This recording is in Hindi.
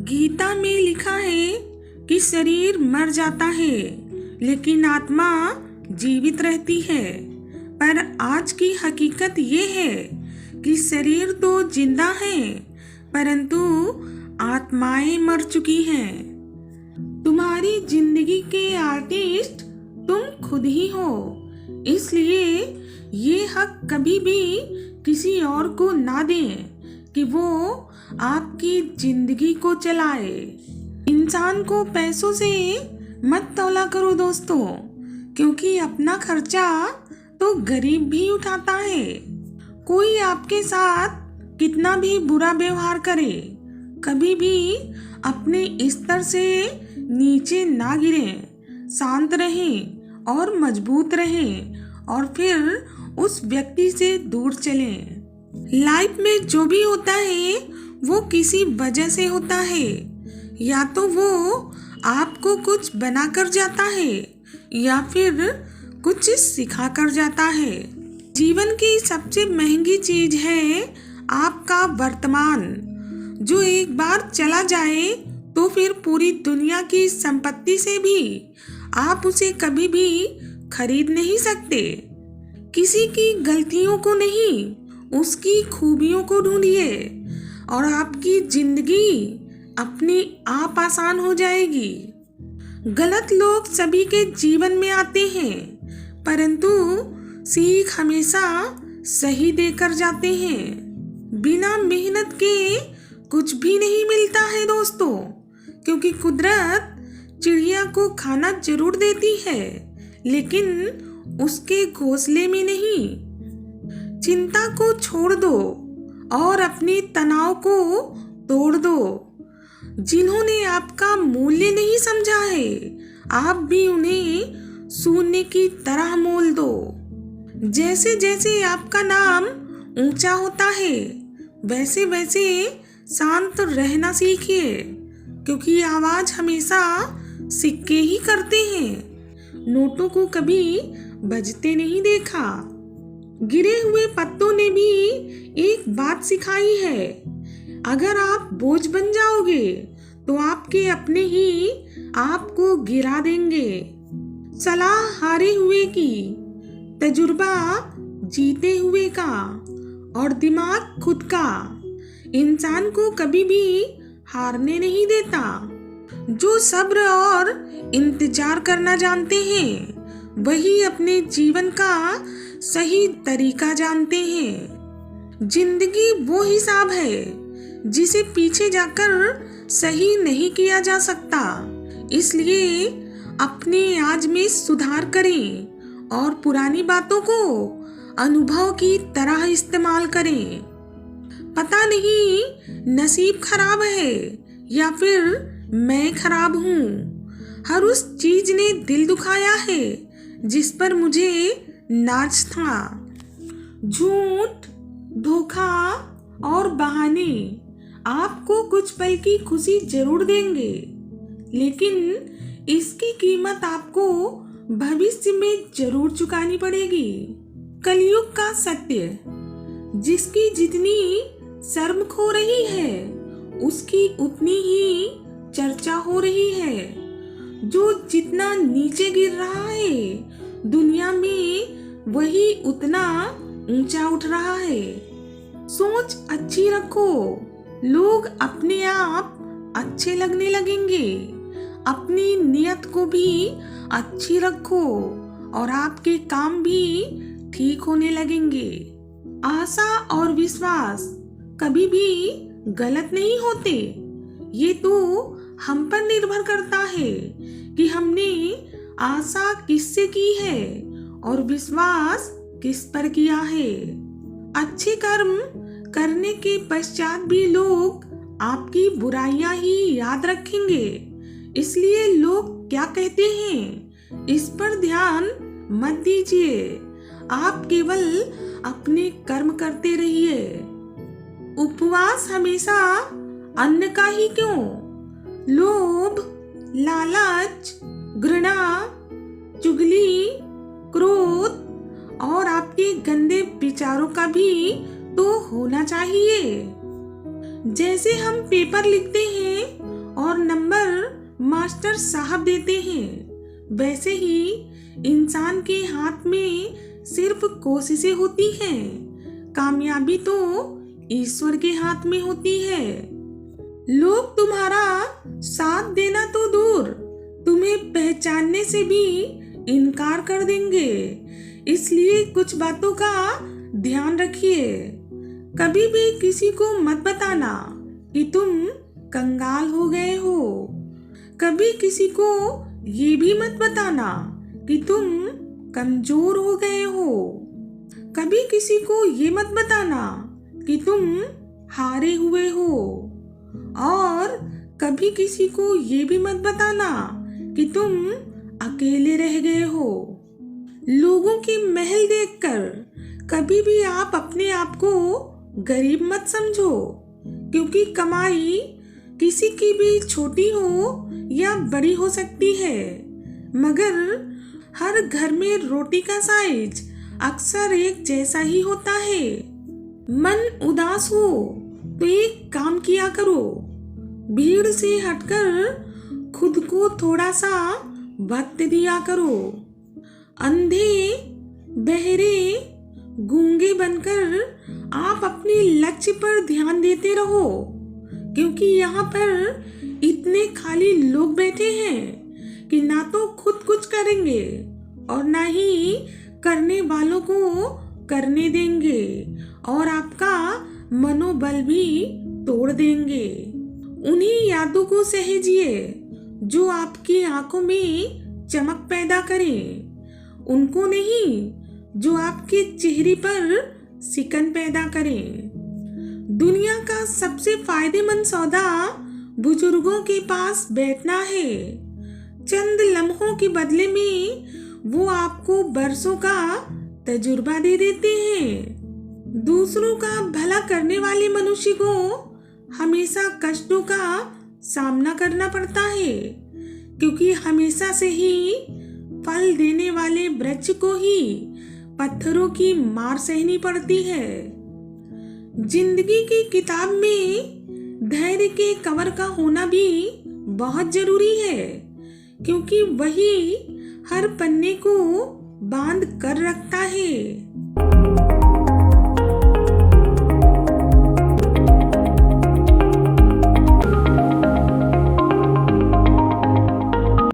गीता में लिखा है कि शरीर मर जाता है लेकिन आत्मा जीवित रहती है। पर आज की हकीकत ये है कि शरीर तो जिंदा है परंतु आत्माएं मर चुकी हैं। तुम्हारी जिंदगी के आर्टिस्ट तुम खुद ही हो, इसलिए ये हक कभी भी किसी और को ना दें कि वो आपकी जिंदगी को चलाए। इंसान को पैसों से मत तौला करो दोस्तों, क्योंकि अपना खर्चा तो गरीब भी उठाता है। कोई आपके साथ कितना भी बुरा व्यवहार करे, कभी भी अपने स्तर से नीचे ना गिरें। शांत रहें और मजबूत रहें और फिर उस व्यक्ति से दूर चलें। लाइफ में जो भी होता है वो किसी वजह से होता है। या तो वो आपको कुछ बना कर जाता है या फिर कुछ सिखा कर जाता है। जीवन की सबसे महंगी चीज है आपका वर्तमान, जो एक बार चला जाए तो फिर पूरी दुनिया की संपत्ति से भी आप उसे कभी भी खरीद नहीं सकते। किसी की गलतियों को नहीं, उसकी खूबियों को ढूंढिए और आपकी जिंदगी अपने आप आसान हो जाएगी। गलत लोग सभी के जीवन में आते हैं, परंतु सीख हमेशा सही देकर जाते हैं। बिना मेहनत के कुछ भी नहीं मिलता है दोस्तों, क्योंकि कुदरत चिड़िया को खाना जरूर देती है लेकिन उसके घोंसले में नहीं। चिंता को छोड़ दो और अपने तनाव को तोड़ दो। जिन्होंने आपका मूल्य नहीं समझा है, आप भी उन्हें शून्य की तरह मोल दो। जैसे जैसे आपका नाम ऊंचा होता है वैसे वैसे शांत रहना सीखिए, क्योंकि आवाज हमेशा सिक्के ही करते हैं, नोटों को कभी बजते नहीं देखा। गिरे हुए पत्तों ने भी एक बात सिखाई है, अगर आप बोझ बन जाओगे तो आपके अपने ही आपको गिरा देंगे। सलाह हारे हुए की, तजुर्बा जीते हुए का और दिमाग खुद का इंसान को कभी भी हारने नहीं देता। जो सब्र और इंतजार करना जानते हैं वही अपने जीवन का सही तरीका जानते हैं। जिंदगी वो हिसाब है जिसे पीछे जाकर सही नहीं किया जा सकता, इसलिए अपने आज में सुधार करें और पुरानी बातों को अनुभव की तरह इस्तेमाल करें। पता नहीं नसीब खराब है या फिर मैं खराब हूँ। हर उस चीज ने दिल दुखाया है जिस पर मुझे नाज था। झूठ, धोखा और बहाने आपको कुछ पल की खुशी जरूर देंगे, लेकिन इसकी कीमत आपको भविष्य में जरूर चुकानी पड़ेगी। कलयुग का सत्य, जिसकी जितनी शर्म खो रही है उसकी उतनी ही चर्चा हो रही है। जो जितना नीचे गिर रहा है दुनिया में वही उतना ऊंचा उठ रहा है। सोच अच्छी रखो, लोग अपने आप अच्छे लगने लगेंगे। अपनी नियत को भी अच्छी रखो और आपके काम भी ठीक होने लगेंगे। आशा और विश्वास कभी भी गलत नहीं होते। ये तो हम पर निर्भर करता है कि हमने आशा किससे की है और विश्वास किस पर किया है। अच्छे कर्म करने के पश्चात भी लोग आपकी बुराइयां ही याद रखेंगे, इसलिए लोग क्या कहते हैं इस पर ध्यान मत दीजिए। आप केवल अपने कर्म करते रहिए। उपवास हमेशा अन्न का ही क्यों, लोभ, लालच, घृणा, चुगली, क्रोध और आपके गंदे विचारों का भी तो होना चाहिए। जैसे हम पेपर लिखते हैं मास्टर साहब देते हैं, वैसे ही इंसान के हाथ में सिर्फ कोशिशें होती हैं, कामयाबी तो ईश्वर के हाथ में होती है। लोग तुम्हारा साथ देना तो दूर, तुम्हें पहचानने से भी इनकार कर देंगे। इसलिए कुछ बातों का ध्यान रखिए। कभी भी किसी को मत बताना कि तुम कंगाल हो गए हो। कभी किसी को ये भी मत बताना कि तुम कमजोर हो गए हो। कभी किसी को ये मत बताना कि तुम हारे हुए हो। और कभी किसी को ये भी मत बताना कि तुम अकेले रह गए हो। लोगों के महल देखकर कभी भी आप अपने आप को गरीब मत समझो, क्योंकि कमाई किसी की भी छोटी हो या बड़ी हो सकती है, मगर हर घर में रोटी का साइज अक्सर एक जैसा ही होता है। मन उदास हो तो एक काम किया करो, भीड़ से हटकर खुद को थोड़ा सा वक्त दिया करो। अंधे, बहरे, गूंगे बनकर आप अपने लक्ष्य पर ध्यान देते रहो, क्योंकि यहाँ पर इतने खाली लोग बैठे हैं कि ना तो खुद कुछ करेंगे और ना ही करने वालों को करने देंगे, और आपका मनोबल भी तोड़ देंगे। उन्हीं यादों को सहेजिए जो आपकी आंखों में चमक पैदा करें, उनको नहीं जो आपके चेहरे पर सिकन पैदा करें। दुनिया का सबसे फायदेमंद सौदा बुजुर्गों के पास बैठना है। चंद लम्हों के बदले में वो आपको बरसों का तजुर्बा दे देते हैं। दूसरों का भला करने वाले मनुष्य को हमेशा कष्टों का सामना करना पड़ता है, क्योंकि हमेशा से ही फल देने वाले वृक्ष को ही पत्थरों की मार सहनी पड़ती है। जिंदगी की किताब में धैर्य के कवर का होना भी बहुत जरूरी है, क्योंकि वही हर पन्ने को बांध कर रखता है।